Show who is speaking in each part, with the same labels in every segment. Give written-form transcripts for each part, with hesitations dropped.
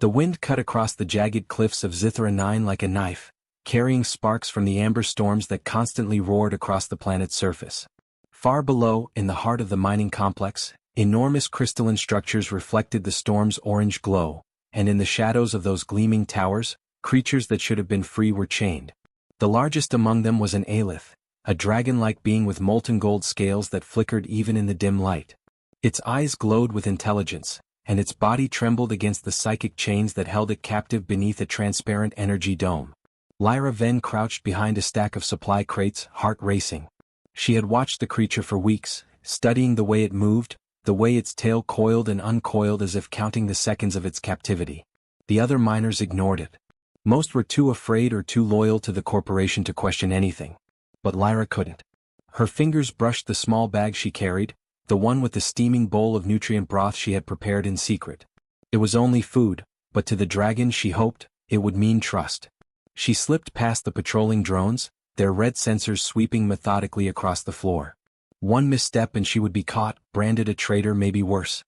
Speaker 1: The wind cut across the jagged cliffs of Zithra 9 like a knife, carrying sparks from the amber storms that constantly roared across the planet's surface. Far below, in the heart of the mining complex, enormous crystalline structures reflected the storm's orange glow, and in the shadows of those gleaming towers, creatures that should have been free were chained. The largest among them was an Aelith, a dragon-like being with molten gold scales that flickered even in the dim light. Its eyes glowed with intelligence, and its body trembled against the psychic chains that held it captive beneath a transparent energy dome. Lyra Ven crouched behind a stack of supply crates, heart racing. She had watched the creature for weeks, studying the way it moved, the way its tail coiled and uncoiled as if counting the seconds of its captivity. The other miners ignored it. Most were too afraid or too loyal to the corporation to question anything. But Lyra couldn't. Her fingers brushed the small bag she carried, the one with the steaming bowl of nutrient broth she had prepared in secret. It was only food, but to the dragon she hoped, it would mean trust. She slipped past the patrolling drones, their red sensors sweeping methodically across the floor. One misstep and she would be caught, branded a traitor, maybe worse.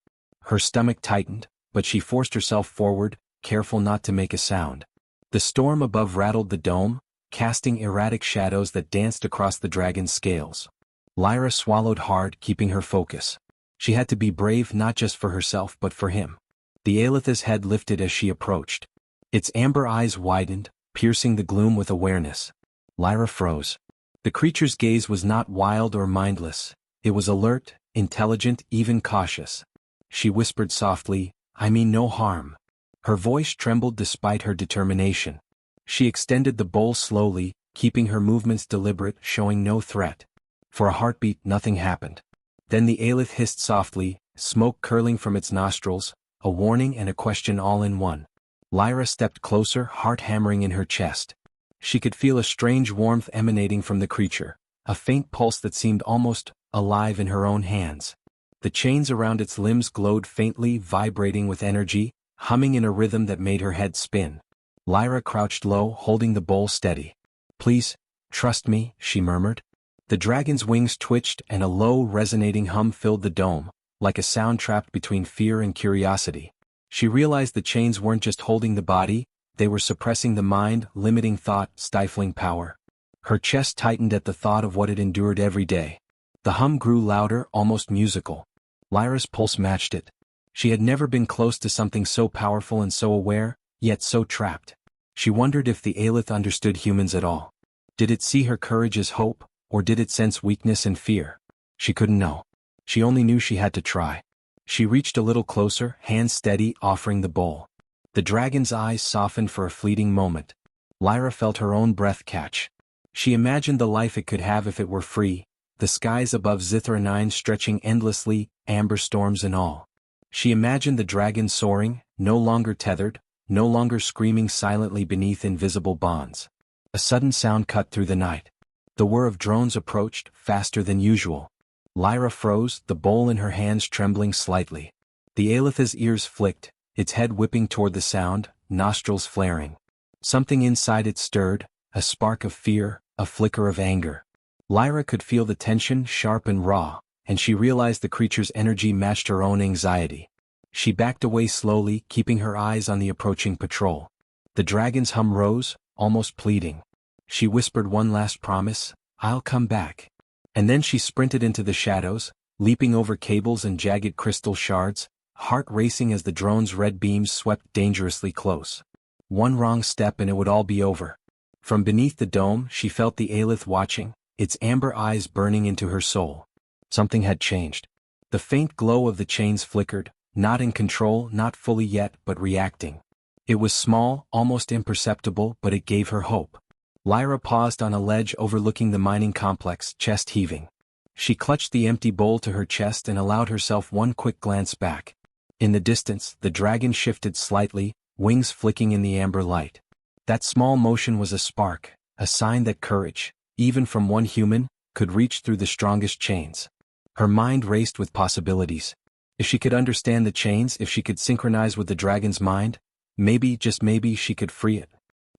Speaker 1: Her stomach tightened, but she forced herself forward, careful not to make a sound. The storm above rattled the dome, casting erratic shadows that danced across the dragon's scales. Lyra swallowed hard, keeping her focus. She had to be brave not just for herself but for him. The Aelith's head lifted as she approached. Its amber eyes widened, piercing the gloom with awareness. Lyra froze. The creature's gaze was not wild or mindless. It was alert, intelligent, even cautious. She whispered softly, "I mean no harm." Her voice trembled despite her determination. She extended the bowl slowly, keeping her movements deliberate, showing no threat. For a heartbeat, nothing happened. Then the Aelith hissed softly, smoke curling from its nostrils, a warning and a question all in one. Lyra stepped closer, heart hammering in her chest. She could feel a strange warmth emanating from the creature, a faint pulse that seemed almost alive in her own hands. The chains around its limbs glowed faintly, vibrating with energy, humming in a rhythm that made her head spin. Lyra crouched low, holding the bowl steady. "Please, trust me," she murmured. The dragon's wings twitched and a low, resonating hum filled the dome, like a sound trapped between fear and curiosity. She realized the chains weren't just holding the body, they were suppressing the mind, limiting thought, stifling power. Her chest tightened at the thought of what it endured every day. The hum grew louder, almost musical. Lyra's pulse matched it. She had never been close to something so powerful and so aware, yet so trapped. She wondered if the Aelith understood humans at all. Did it see her courage as hope, or did it sense weakness and fear? She couldn't know. She only knew she had to try. She reached a little closer, hands steady, offering the bowl. The dragon's eyes softened for a fleeting moment. Lyra felt her own breath catch. She imagined the life it could have if it were free, the skies above Zithra 9 stretching endlessly, amber storms and all. She imagined the dragon soaring, no longer tethered, no longer screaming silently beneath invisible bonds. A sudden sound cut through the night. The whir of drones approached, faster than usual. Lyra froze, the bowl in her hands trembling slightly. The Aelith's ears flicked, its head whipping toward the sound, nostrils flaring. Something inside it stirred, a spark of fear, a flicker of anger. Lyra could feel the tension, sharp and raw, and she realized the creature's energy matched her own anxiety. She backed away slowly, keeping her eyes on the approaching patrol. The dragon's hum rose, almost pleading. She whispered one last promise, "I'll come back." And then she sprinted into the shadows, leaping over cables and jagged crystal shards, heart racing as the drone's red beams swept dangerously close. One wrong step and it would all be over. From beneath the dome she felt the Aelith watching, its amber eyes burning into her soul. Something had changed. The faint glow of the chains flickered, not in control, not fully yet, but reacting. It was small, almost imperceptible, but it gave her hope. Lyra paused on a ledge overlooking the mining complex, chest heaving. She clutched the empty bowl to her chest and allowed herself one quick glance back. In the distance, the dragon shifted slightly, wings flicking in the amber light. That small motion was a spark, a sign that courage, even from one human, could reach through the strongest chains. Her mind raced with possibilities. If she could understand the chains, if she could synchronize with the dragon's mind, maybe, just maybe, she could free it.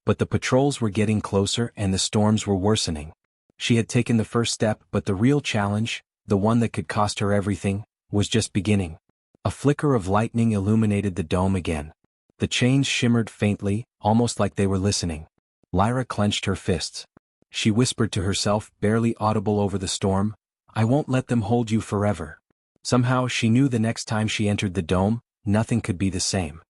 Speaker 1: But the patrols were getting closer and the storms were worsening. She had taken the first step, but the real challenge, the one that could cost her everything, was just beginning. A flicker of lightning illuminated the dome again. The chains shimmered faintly, almost like they were listening. Lyra clenched her fists. She whispered to herself, barely audible over the storm, "I won't let them hold you forever." Somehow she knew the next time she entered the dome, nothing could be the same.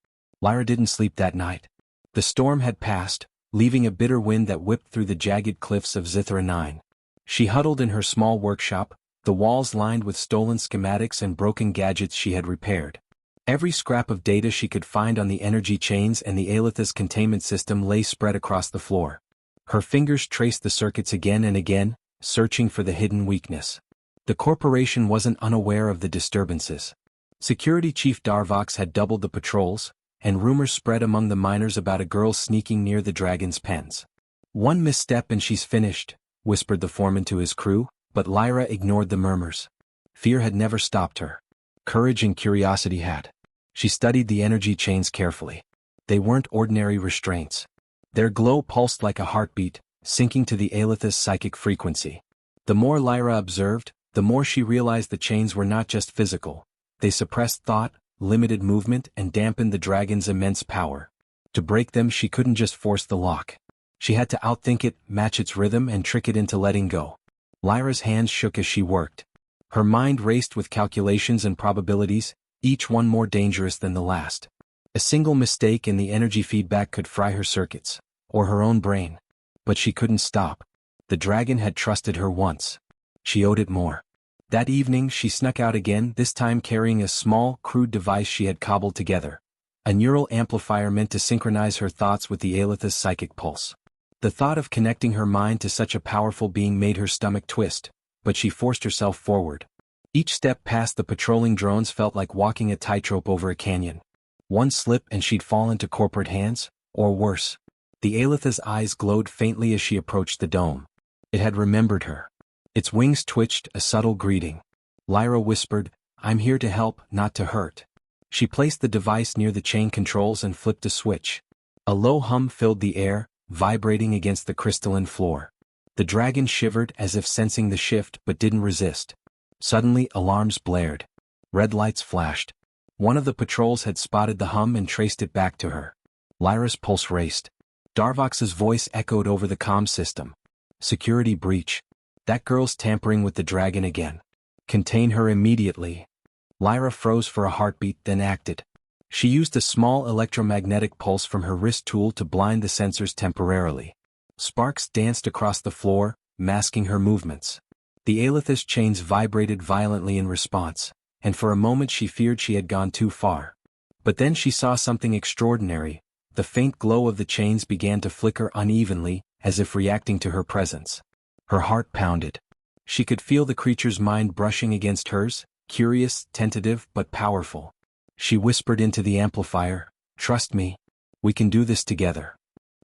Speaker 1: Lyra didn't sleep that night. The storm had passed, leaving a bitter wind that whipped through the jagged cliffs of Zithra 9. She huddled in her small workshop, the walls lined with stolen schematics and broken gadgets she had repaired. Every scrap of data she could find on the energy chains and the Aelith's containment system lay spread across the floor. Her fingers traced the circuits again and again, searching for the hidden weakness. The corporation wasn't unaware of the disturbances. Security Chief Darvox had doubled the patrols, and rumors spread among the miners about a girl sneaking near the dragon's pens. "One misstep and she's finished," whispered the foreman to his crew, but Lyra ignored the murmurs. Fear had never stopped her. Courage and curiosity had. She studied the energy chains carefully. They weren't ordinary restraints. Their glow pulsed like a heartbeat, sinking to the Aelith's psychic frequency. The more Lyra observed, the more she realized the chains were not just physical. They suppressed thought, limited movement, and dampened the dragon's immense power. To break them, she couldn't just force the lock. She had to outthink it, match its rhythm, and trick it into letting go. Lyra's hands shook as she worked. Her mind raced with calculations and probabilities, each one more dangerous than the last. A single mistake in the energy feedback could fry her circuits, or her own brain. But she couldn't stop. The dragon had trusted her once. She owed it more. That evening she snuck out again, this time carrying a small, crude device she had cobbled together. A neural amplifier meant to synchronize her thoughts with the Aelith's psychic pulse. The thought of connecting her mind to such a powerful being made her stomach twist, but she forced herself forward. Each step past the patrolling drones felt like walking a tightrope over a canyon. One slip and she'd fall into corporate hands, or worse. The Aelith's eyes glowed faintly as she approached the dome. It had remembered her. Its wings twitched, a subtle greeting. Lyra whispered, "I'm here to help, not to hurt." She placed the device near the chain controls and flipped a switch. A low hum filled the air, vibrating against the crystalline floor. The dragon shivered as if sensing the shift but didn't resist. Suddenly alarms blared. Red lights flashed. One of the patrols had spotted the hum and traced it back to her. Lyra's pulse raced. Darvox's voice echoed over the comm system. "Security breach. That girl's tampering with the dragon again. Contain her immediately." Lyra froze for a heartbeat, then acted. She used a small electromagnetic pulse from her wrist tool to blind the sensors temporarily. Sparks danced across the floor, masking her movements. The Aelith's chains vibrated violently in response, and for a moment she feared she had gone too far. But then she saw something extraordinary. The faint glow of the chains began to flicker unevenly, as if reacting to her presence. Her heart pounded. She could feel the creature's mind brushing against hers, curious, tentative, but powerful. She whispered into the amplifier, "Trust me. We can do this together."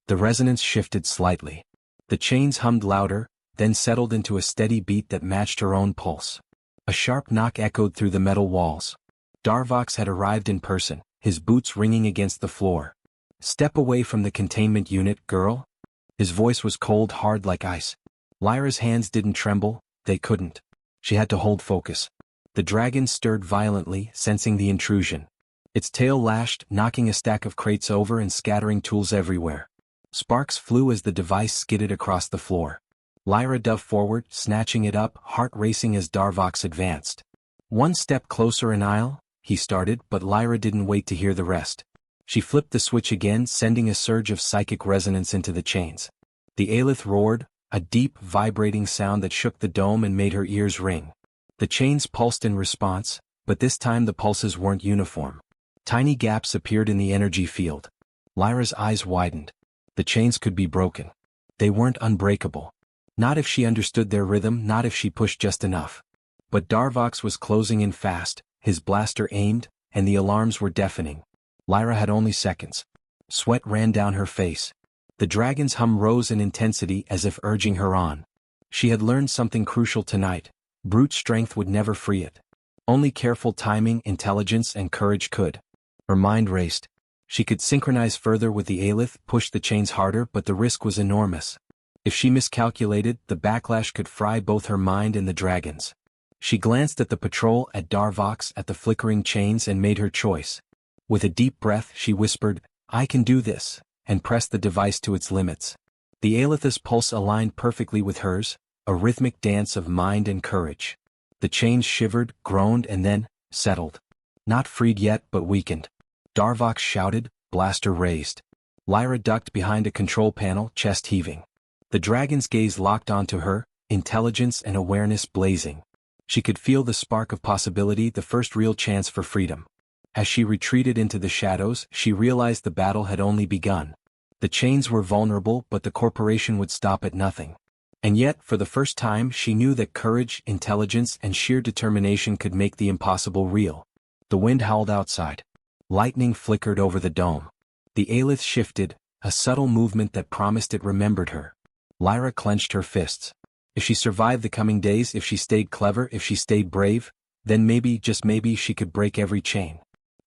Speaker 1: The resonance shifted slightly. The chains hummed louder, then settled into a steady beat that matched her own pulse. A sharp knock echoed through the metal walls. Darvox had arrived in person, his boots ringing against the floor. "Step away from the containment unit, girl." His voice was cold, hard like ice. Lyra's hands didn't tremble, they couldn't. She had to hold focus. The dragon stirred violently, sensing the intrusion. Its tail lashed, knocking a stack of crates over and scattering tools everywhere. Sparks flew as the device skidded across the floor. Lyra dove forward, snatching it up, heart racing as Darvox advanced. "One step closer and I'll," he started, but Lyra didn't wait to hear the rest. She flipped the switch again, sending a surge of psychic resonance into the chains. The Aelith roared, a deep, vibrating sound that shook the dome and made her ears ring. The chains pulsed in response, but this time the pulses weren't uniform. Tiny gaps appeared in the energy field. Lyra's eyes widened. The chains could be broken. They weren't unbreakable. Not if she understood their rhythm, not if she pushed just enough. But Darvox was closing in fast, his blaster aimed, and the alarms were deafening. Lyra had only seconds. Sweat ran down her face. The dragon's hum rose in intensity as if urging her on. She had learned something crucial tonight. Brute strength would never free it. Only careful timing, intelligence, and courage could. Her mind raced. She could synchronize further with the Aelith, push the chains harder, but the risk was enormous. If she miscalculated, the backlash could fry both her mind and the dragon's. She glanced at the patrol, at Darvox, at the flickering chains, and made her choice. With a deep breath, she whispered, "I can do this," and pressed the device to its limits. The Aelith's pulse aligned perfectly with hers, a rhythmic dance of mind and courage. The chains shivered, groaned, and then settled. Not freed yet, but weakened. Darvox shouted, blaster raised. Lyra ducked behind a control panel, chest heaving. The dragon's gaze locked onto her, intelligence and awareness blazing. She could feel the spark of possibility, the first real chance for freedom. As she retreated into the shadows, she realized the battle had only begun. The chains were vulnerable, but the corporation would stop at nothing. And yet, for the first time, she knew that courage, intelligence, and sheer determination could make the impossible real. The wind howled outside. Lightning flickered over the dome. The Aelith shifted, a subtle movement that promised it remembered her. Lyra clenched her fists. If she survived the coming days, if she stayed clever, if she stayed brave, then maybe, just maybe, she could break every chain.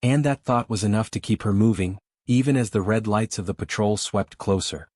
Speaker 1: And that thought was enough to keep her moving, even as the red lights of the patrol swept closer.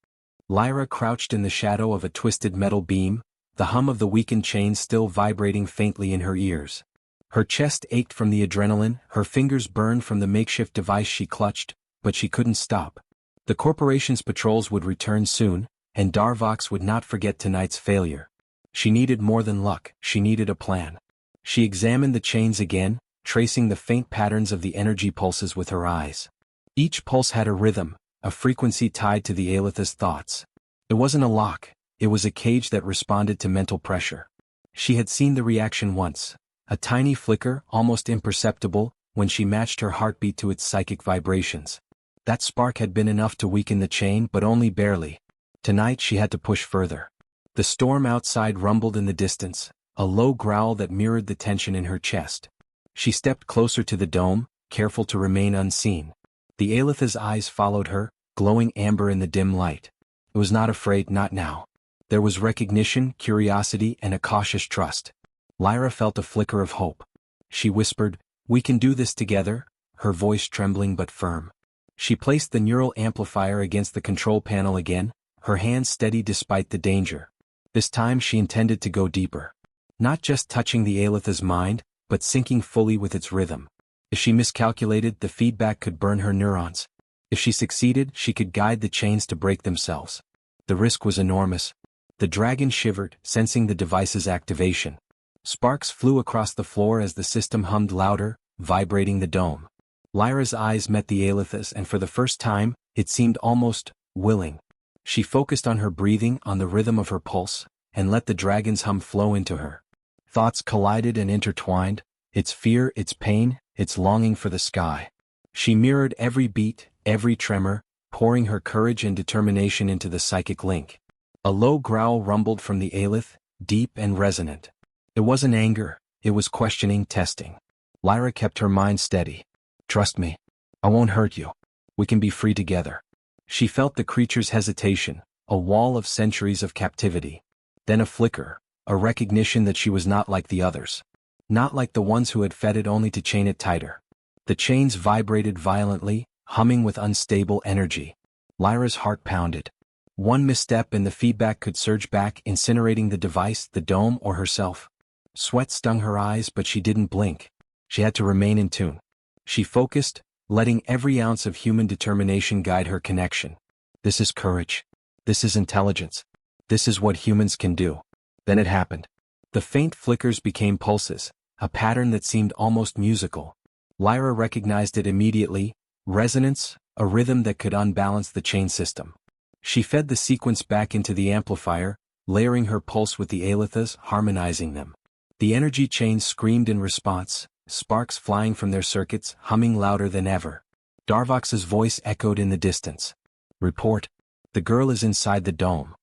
Speaker 1: Lyra crouched in the shadow of a twisted metal beam, the hum of the weakened chains still vibrating faintly in her ears. Her chest ached from the adrenaline, her fingers burned from the makeshift device she clutched, but she couldn't stop. The corporation's patrols would return soon, and Darvox would not forget tonight's failure. She needed more than luck, she needed a plan. She examined the chains again, tracing the faint patterns of the energy pulses with her eyes. Each pulse had a rhythm, a frequency tied to the Aelith's thoughts. It wasn't a lock, it was a cage that responded to mental pressure. She had seen the reaction once, a tiny flicker, almost imperceptible, when she matched her heartbeat to its psychic vibrations. That spark had been enough to weaken the chain, but only barely. Tonight she had to push further. The storm outside rumbled in the distance, a low growl that mirrored the tension in her chest. She stepped closer to the dome, careful to remain unseen. The Aelith's eyes followed her, glowing amber in the dim light. It was not afraid, not now. There was recognition, curiosity, and a cautious trust. Lyra felt a flicker of hope. She whispered, "We can do this together," her voice trembling but firm. She placed the neural amplifier against the control panel again, her hands steady despite the danger. This time she intended to go deeper. Not just touching the Aelith's mind, but sinking fully with its rhythm. If she miscalculated, the feedback could burn her neurons. If she succeeded, she could guide the chains to break themselves. The risk was enormous. The dragon shivered, sensing the device's activation. Sparks flew across the floor as the system hummed louder, vibrating the dome. Lyra's eyes met the Aelith's, and for the first time, it seemed almost willing. She focused on her breathing, on the rhythm of her pulse, and let the dragon's hum flow into her. Thoughts collided and intertwined, its fear, its pain, its longing for the sky. She mirrored every beat, every tremor, pouring her courage and determination into the psychic link. A low growl rumbled from the Aelith, deep and resonant. It wasn't anger, it was questioning, testing. Lyra kept her mind steady. "Trust me. I won't hurt you. We can be free together." She felt the creature's hesitation, a wall of centuries of captivity. Then a flicker, a recognition that she was not like the others. Not like the ones who had fed it only to chain it tighter. The chains vibrated violently, humming with unstable energy. Lyra's heart pounded. One misstep and the feedback could surge back, incinerating the device, the dome, or herself. Sweat stung her eyes, but she didn't blink. She had to remain in tune. She focused, letting every ounce of human determination guide her connection. This is courage. This is intelligence. This is what humans can do. Then it happened. The faint flickers became pulses, a pattern that seemed almost musical. Lyra recognized it immediately, resonance, a rhythm that could unbalance the chain system. She fed the sequence back into the amplifier, layering her pulse with the Aelith's, harmonizing them. The energy chains screamed in response, sparks flying from their circuits, humming louder than ever. Darvox's voice echoed in the distance. "Report. The girl is inside the dome."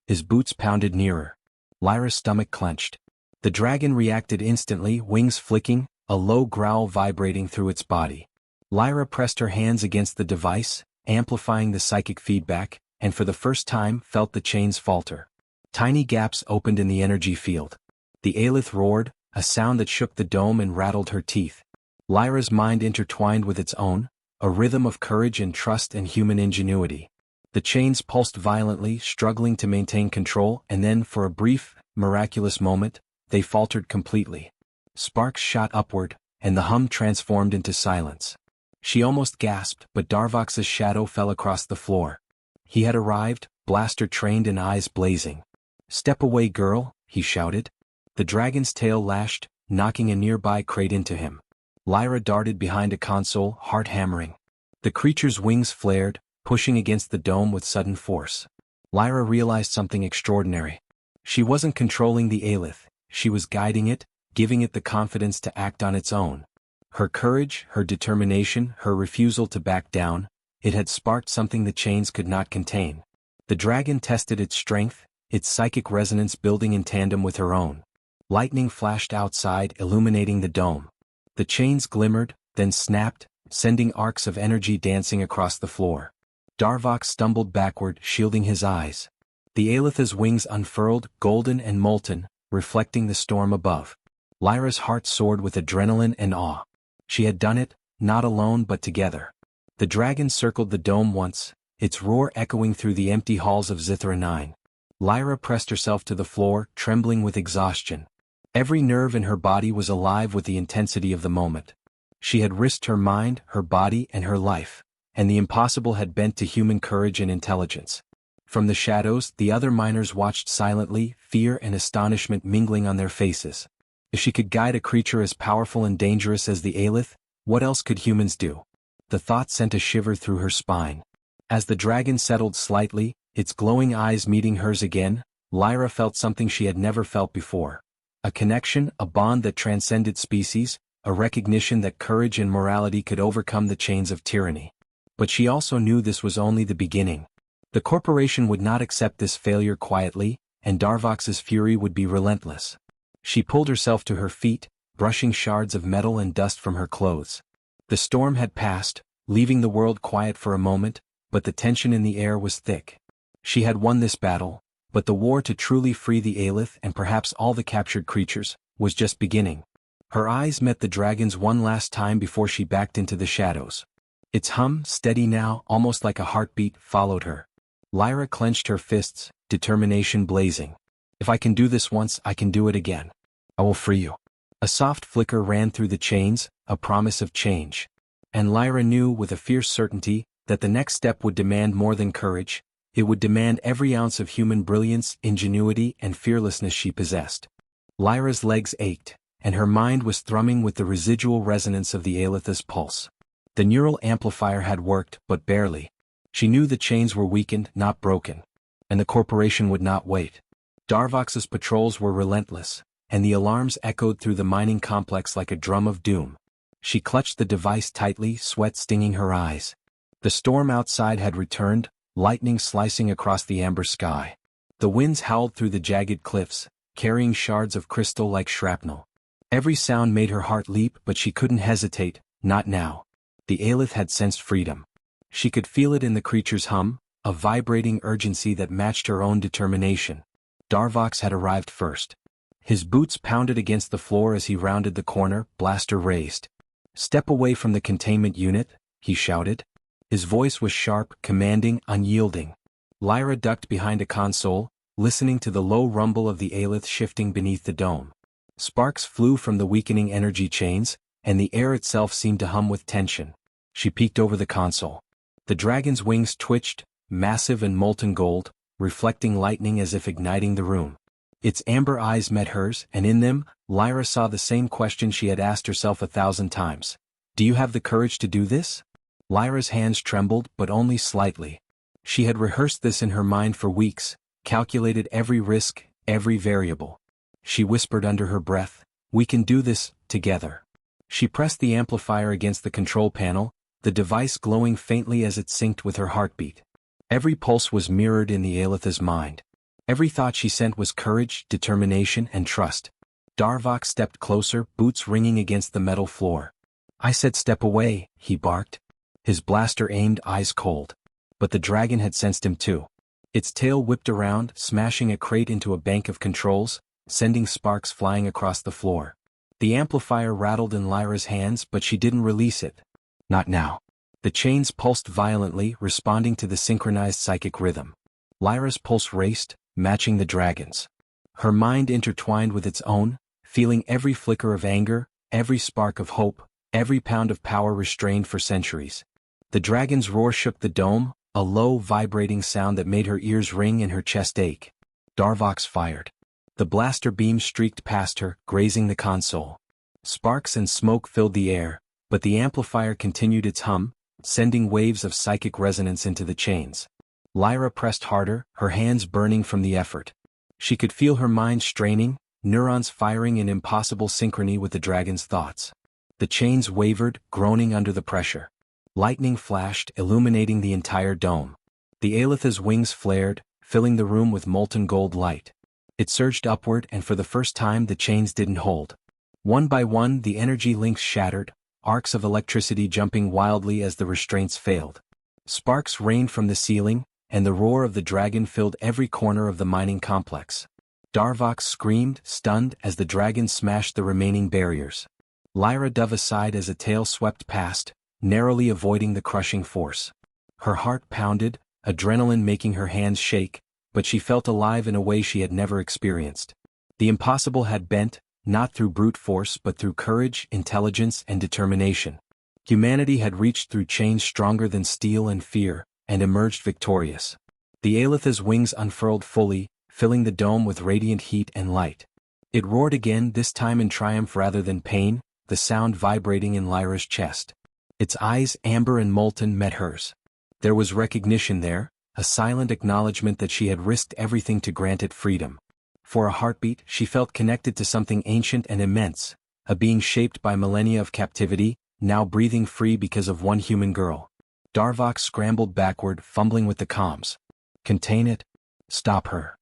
Speaker 1: His boots pounded nearer. Lyra's stomach clenched. The dragon reacted instantly, wings flicking, a low growl vibrating through its body. Lyra pressed her hands against the device, amplifying the psychic feedback, and for the first time felt the chains falter. Tiny gaps opened in the energy field. The Aelith roared, a sound that shook the dome and rattled her teeth. Lyra's mind intertwined with its own, a rhythm of courage and trust and human ingenuity. The chains pulsed violently, struggling to maintain control, and then, for a brief, miraculous moment, they faltered completely. Sparks shot upward, and the hum transformed into silence. She almost gasped, but Darvox's shadow fell across the floor. He had arrived, blaster trained and eyes blazing. "Step away, girl," he shouted. The dragon's tail lashed, knocking a nearby crate into him. Lyra darted behind a console, heart hammering. The creature's wings flared, pushing against the dome with sudden force. Lyra realized something extraordinary. She wasn't controlling the Aelith, she was guiding it, giving it the confidence to act on its own. Her courage, her determination, her refusal to back down, it had sparked something the chains could not contain. The dragon tested its strength, its psychic resonance building in tandem with her own. Lightning flashed outside, illuminating the dome. The chains glimmered, then snapped, sending arcs of energy dancing across the floor. Darvox stumbled backward, shielding his eyes. The Aelith's wings unfurled, golden and molten, reflecting the storm above. Lyra's heart soared with adrenaline and awe. She had done it, not alone but together. The dragon circled the dome once, its roar echoing through the empty halls of Zithra 9. Lyra pressed herself to the floor, trembling with exhaustion. Every nerve in her body was alive with the intensity of the moment. She had risked her mind, her body, and her life, and the impossible had bent to human courage and intelligence. From the shadows, the other miners watched silently, fear and astonishment mingling on their faces. If she could guide a creature as powerful and dangerous as the Aelith, what else could humans do? The thought sent a shiver through her spine. As the dragon settled slightly, its glowing eyes meeting hers again, Lyra felt something she had never felt before. A connection, a bond that transcended species, a recognition that courage and morality could overcome the chains of tyranny. But she also knew this was only the beginning. The corporation would not accept this failure quietly, and Darvox's fury would be relentless. She pulled herself to her feet, brushing shards of metal and dust from her clothes. The storm had passed, leaving the world quiet for a moment, but the tension in the air was thick. She had won this battle, but the war to truly free the Aelith and perhaps all the captured creatures was just beginning. Her eyes met the dragon's one last time before she backed into the shadows. Its hum, steady now, almost like a heartbeat, followed her. Lyra clenched her fists, determination blazing. "If I can do this once, I can do it again. I will free you." A soft flicker ran through the chains, a promise of change. And Lyra knew with a fierce certainty that the next step would demand more than courage. It would demand every ounce of human brilliance, ingenuity, and fearlessness she possessed. Lyra's legs ached, and her mind was thrumming with the residual resonance of the Aelith's pulse. The neural amplifier had worked, but barely. She knew the chains were weakened, not broken. And the corporation would not wait. Darvox's patrols were relentless, and the alarms echoed through the mining complex like a drum of doom. She clutched the device tightly, sweat stinging her eyes. The storm outside had returned, lightning slicing across the amber sky. The winds howled through the jagged cliffs, carrying shards of crystal like shrapnel. Every sound made her heart leap, but she couldn't hesitate, not now. The Aelith had sensed freedom. She could feel it in the creature's hum, a vibrating urgency that matched her own determination. Darvox had arrived first. His boots pounded against the floor as he rounded the corner, blaster raised. "Step away from the containment unit," he shouted. His voice was sharp, commanding, unyielding. Lyra ducked behind a console, listening to the low rumble of the Aelith shifting beneath the dome. Sparks flew from the weakening energy chains, and the air itself seemed to hum with tension. She peeked over the console. The dragon's wings twitched, massive and molten gold, reflecting lightning as if igniting the room. Its amber eyes met hers, and in them, Lyra saw the same question she had asked herself 1,000 times. "Do you have the courage to do this?" Lyra's hands trembled, but only slightly. She had rehearsed this in her mind for weeks, calculated every risk, every variable. She whispered under her breath, "We can do this, together." She pressed the amplifier against the control panel, the device glowing faintly as it synced with her heartbeat. Every pulse was mirrored in the Aelith's mind. Every thought she sent was courage, determination, and trust. Darvox stepped closer, boots ringing against the metal floor. "I said step away," he barked. His blaster aimed, eyes cold. But the dragon had sensed him too. Its tail whipped around, smashing a crate into a bank of controls, sending sparks flying across the floor. The amplifier rattled in Lyra's hands, but she didn't release it. Not now. The chains pulsed violently, responding to the synchronized psychic rhythm. Lyra's pulse raced, matching the dragon's. Her mind intertwined with its own, feeling every flicker of anger, every spark of hope, every pound of power restrained for centuries. The dragon's roar shook the dome, a low, vibrating sound that made her ears ring and her chest ache. Darvox fired. The blaster beam streaked past her, grazing the console. Sparks and smoke filled the air, but the amplifier continued its hum, sending waves of psychic resonance into the chains. Lyra pressed harder, her hands burning from the effort. She could feel her mind straining, neurons firing in impossible synchrony with the dragon's thoughts. The chains wavered, groaning under the pressure. Lightning flashed, illuminating the entire dome. The Aelitha's wings flared, filling the room with molten gold light. It surged upward, and for the first time the chains didn't hold. One by one the energy links shattered, arcs of electricity jumping wildly as the restraints failed. Sparks rained from the ceiling, and the roar of the dragon filled every corner of the mining complex. Darvox screamed, stunned, as the dragon smashed the remaining barriers. Lyra dove aside as a tail swept past, narrowly avoiding the crushing force. Her heart pounded, adrenaline making her hands shake, but she felt alive in a way she had never experienced. The impossible had bent, not through brute force but through courage, intelligence, and determination. Humanity had reached through chains stronger than steel and fear, and emerged victorious. The Aelitha's wings unfurled fully, filling the dome with radiant heat and light. It roared again, this time in triumph rather than pain, the sound vibrating in Lyra's chest. Its eyes, amber and molten, met hers. There was recognition there, a silent acknowledgement that she had risked everything to grant it freedom. For a heartbeat, she felt connected to something ancient and immense, a being shaped by millennia of captivity, now breathing free because of one human girl. Darvox scrambled backward, fumbling with the comms. Contain it. Stop her.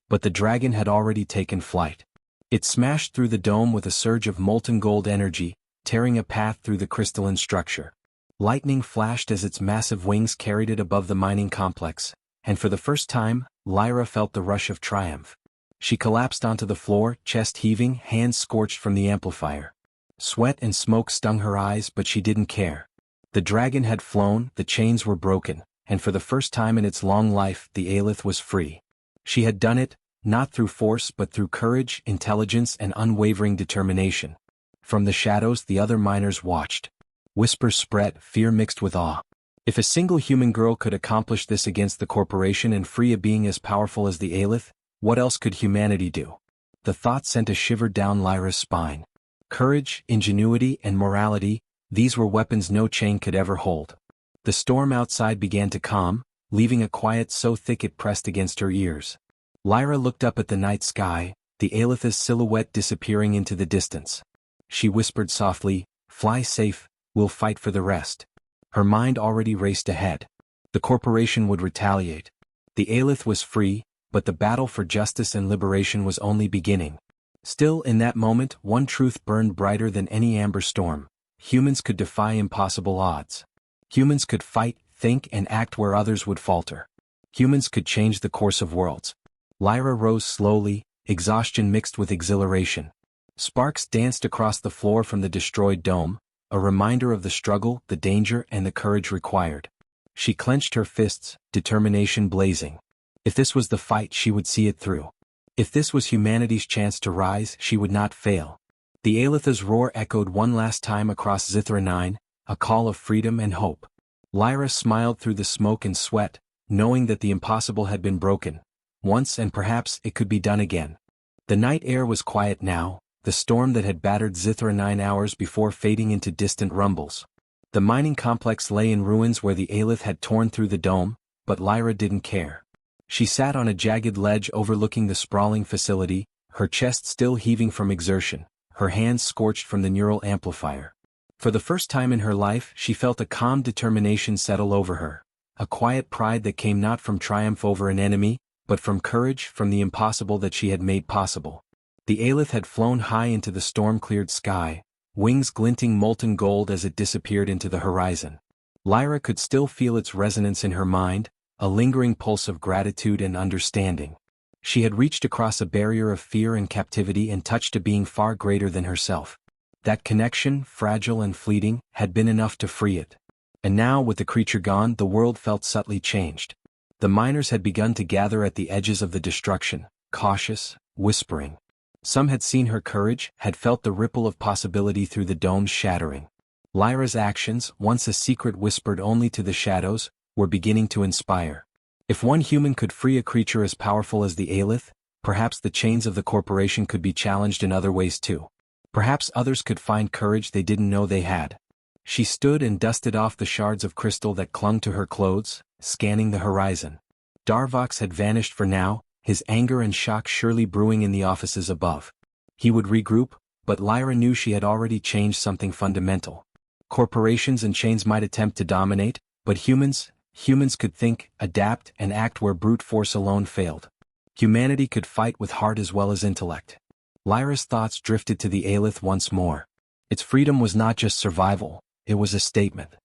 Speaker 1: But the dragon had already taken flight. It smashed through the dome with a surge of molten gold energy, tearing a path through the crystalline structure. Lightning flashed as its massive wings carried it above the mining complex, and for the first time, Lyra felt the rush of triumph. She collapsed onto the floor, chest heaving, hands scorched from the amplifier. Sweat and smoke stung her eyes, but she didn't care. The dragon had flown, the chains were broken, and for the first time in its long life, the Aelith was free. She had done it, not through force but through courage, intelligence, and unwavering determination. From the shadows the other miners watched. Whispers spread, fear mixed with awe. If a single human girl could accomplish this against the corporation and free a being as powerful as the Aelith, what else could humanity do? The thought sent a shiver down Lyra's spine. Courage, ingenuity, and morality, these were weapons no chain could ever hold. The storm outside began to calm, leaving a quiet so thick it pressed against her ears. Lyra looked up at the night sky, the Aelitha's silhouette disappearing into the distance. She whispered softly, "Fly safe, we'll fight for the rest." Her mind already raced ahead. The corporation would retaliate. The Aelith was free, but the battle for justice and liberation was only beginning. Still, in that moment, one truth burned brighter than any amber storm. Humans could defy impossible odds. Humans could fight, think, and act where others would falter. Humans could change the course of worlds. Lyra rose slowly, exhaustion mixed with exhilaration. Sparks danced across the floor from the destroyed dome, a reminder of the struggle, the danger, and the courage required. She clenched her fists, determination blazing. If this was the fight, she would see it through. If this was humanity's chance to rise, she would not fail. The Aelitha's roar echoed one last time across Zithra 9, a call of freedom and hope. Lyra smiled through the smoke and sweat, knowing that the impossible had been broken. Once, and perhaps it could be done again. The night air was quiet now, the storm that had battered Zithra 9 hours before fading into distant rumbles. The mining complex lay in ruins where the Aelith had torn through the dome, but Lyra didn't care. She sat on a jagged ledge overlooking the sprawling facility, her chest still heaving from exertion, her hands scorched from the neural amplifier. For the first time in her life, she felt a calm determination settle over her, a quiet pride that came not from triumph over an enemy, but from courage, from the impossible that she had made possible. The Aelith had flown high into the storm-cleared sky, wings glinting molten gold as it disappeared into the horizon. Lyra could still feel its resonance in her mind, a lingering pulse of gratitude and understanding. She had reached across a barrier of fear and captivity and touched a being far greater than herself. That connection, fragile and fleeting, had been enough to free it. And now, with the creature gone, the world felt subtly changed. The miners had begun to gather at the edges of the destruction, cautious, whispering. Some had seen her courage, had felt the ripple of possibility through the dome's shattering. Lyra's actions, once a secret whispered only to the shadows, were beginning to inspire. If one human could free a creature as powerful as the Aelith, perhaps the chains of the corporation could be challenged in other ways too. Perhaps others could find courage they didn't know they had. She stood and dusted off the shards of crystal that clung to her clothes, scanning the horizon. Darvox had vanished for now, his anger and shock surely brewing in the offices above. He would regroup, but Lyra knew she had already changed something fundamental. Corporations and chains might attempt to dominate, but humans could think, adapt, and act where brute force alone failed. Humanity could fight with heart as well as intellect. Lyra's thoughts drifted to the Aelith once more. Its freedom was not just survival, it was a statement.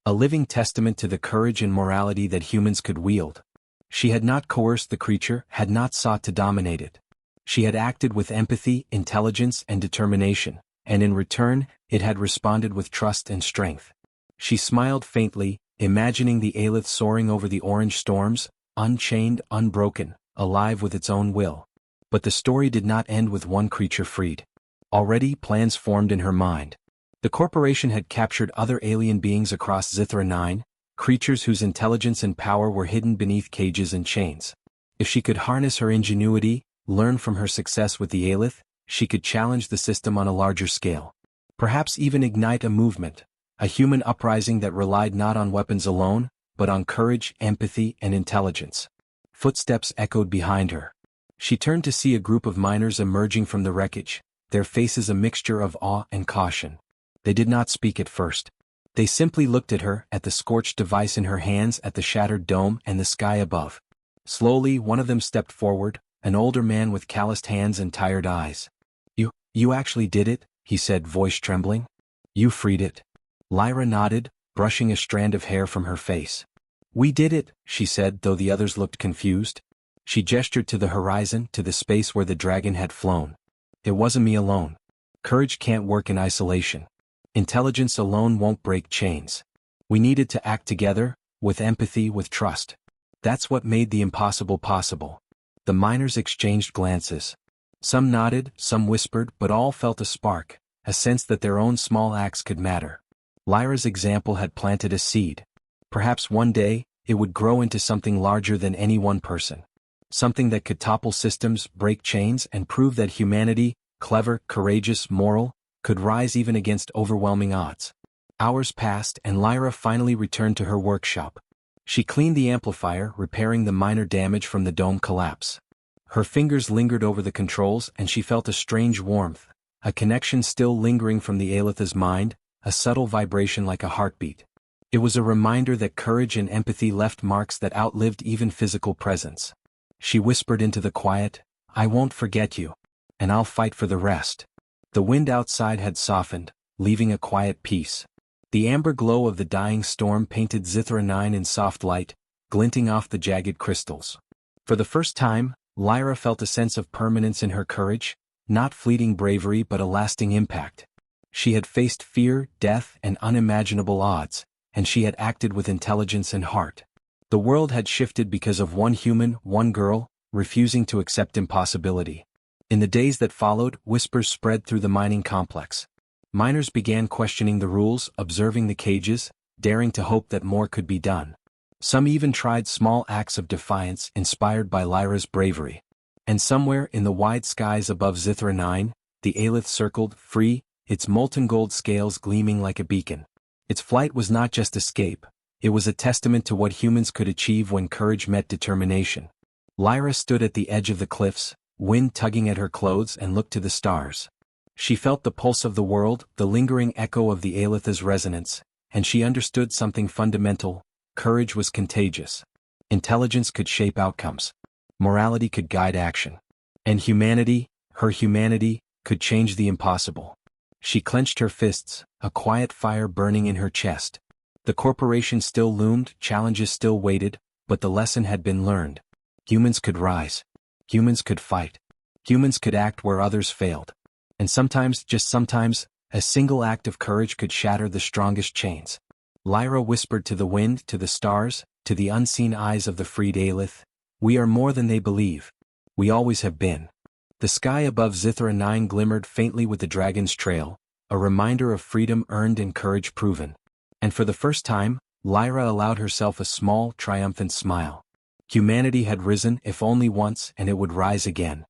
Speaker 1: A living testament to the courage and morality that humans could wield. She had not coerced the creature, had not sought to dominate it. She had acted with empathy, intelligence, and determination, and in return, it had responded with trust and strength. She smiled faintly, imagining the Aelith soaring over the orange storms, unchained, unbroken, alive with its own will. But the story did not end with one creature freed. Already plans formed in her mind. The corporation had captured other alien beings across Zithra 9, creatures whose intelligence and power were hidden beneath cages and chains. If she could harness her ingenuity, learn from her success with the Aelith, she could challenge the system on a larger scale. Perhaps even ignite a movement, a human uprising that relied not on weapons alone, but on courage, empathy, and intelligence. Footsteps echoed behind her. She turned to see a group of miners emerging from the wreckage, their faces a mixture of awe and caution. They did not speak at first. They simply looked at her, at the scorched device in her hands, at the shattered dome and the sky above. Slowly, one of them stepped forward, an older man with calloused hands and tired eyes. You actually did it," he said, voice trembling. "You freed it." Lyra nodded, brushing a strand of hair from her face. "We did it," she said, though the others looked confused. She gestured to the horizon, to the space where the dragon had flown. "It wasn't me alone. Courage can't work in isolation. Intelligence alone won't break chains. We needed to act together, with empathy, with trust. That's what made the impossible possible." The miners exchanged glances. Some nodded, some whispered, but all felt a spark, a sense that their own small acts could matter. Lyra's example had planted a seed. Perhaps one day, it would grow into something larger than any one person. Something that could topple systems, break chains, and prove that humanity, clever, courageous, moral, could rise even against overwhelming odds. Hours passed and Lyra finally returned to her workshop. She cleaned the amplifier, repairing the minor damage from the dome collapse. Her fingers lingered over the controls and she felt a strange warmth, a connection still lingering from the Aelith's mind, a subtle vibration like a heartbeat. It was a reminder that courage and empathy left marks that outlived even physical presence. She whispered into the quiet, "I won't forget you. And I'll fight for the rest." The wind outside had softened, leaving a quiet peace. The amber glow of the dying storm painted Zithra 9 in soft light, glinting off the jagged crystals. For the first time, Lyra felt a sense of permanence in her courage, not fleeting bravery but a lasting impact. She had faced fear, death, and unimaginable odds, and she had acted with intelligence and heart. The world had shifted because of one human, one girl, refusing to accept impossibility. In the days that followed, whispers spread through the mining complex. Miners began questioning the rules, observing the cages, daring to hope that more could be done. Some even tried small acts of defiance inspired by Lyra's bravery. And somewhere in the wide skies above Zithra 9, the Aelith circled, free, its molten gold scales gleaming like a beacon. Its flight was not just escape, it was a testament to what humans could achieve when courage met determination. Lyra stood at the edge of the cliffs, wind tugging at her clothes, and looked to the stars. She felt the pulse of the world, the lingering echo of the Aelith's resonance, and she understood something fundamental: courage was contagious. Intelligence could shape outcomes. Morality could guide action. And humanity, her humanity, could change the impossible. She clenched her fists, a quiet fire burning in her chest. The corporation still loomed, challenges still waited, but the lesson had been learned. Humans could rise. Humans could fight. Humans could act where others failed. And sometimes, just sometimes, a single act of courage could shatter the strongest chains. Lyra whispered to the wind, to the stars, to the unseen eyes of the freed Aelith, "We are more than they believe. We always have been." The sky above Zithra 9 glimmered faintly with the dragon's trail, a reminder of freedom earned and courage proven. And for the first time, Lyra allowed herself a small, triumphant smile. Humanity had risen, if only once, and it would rise again.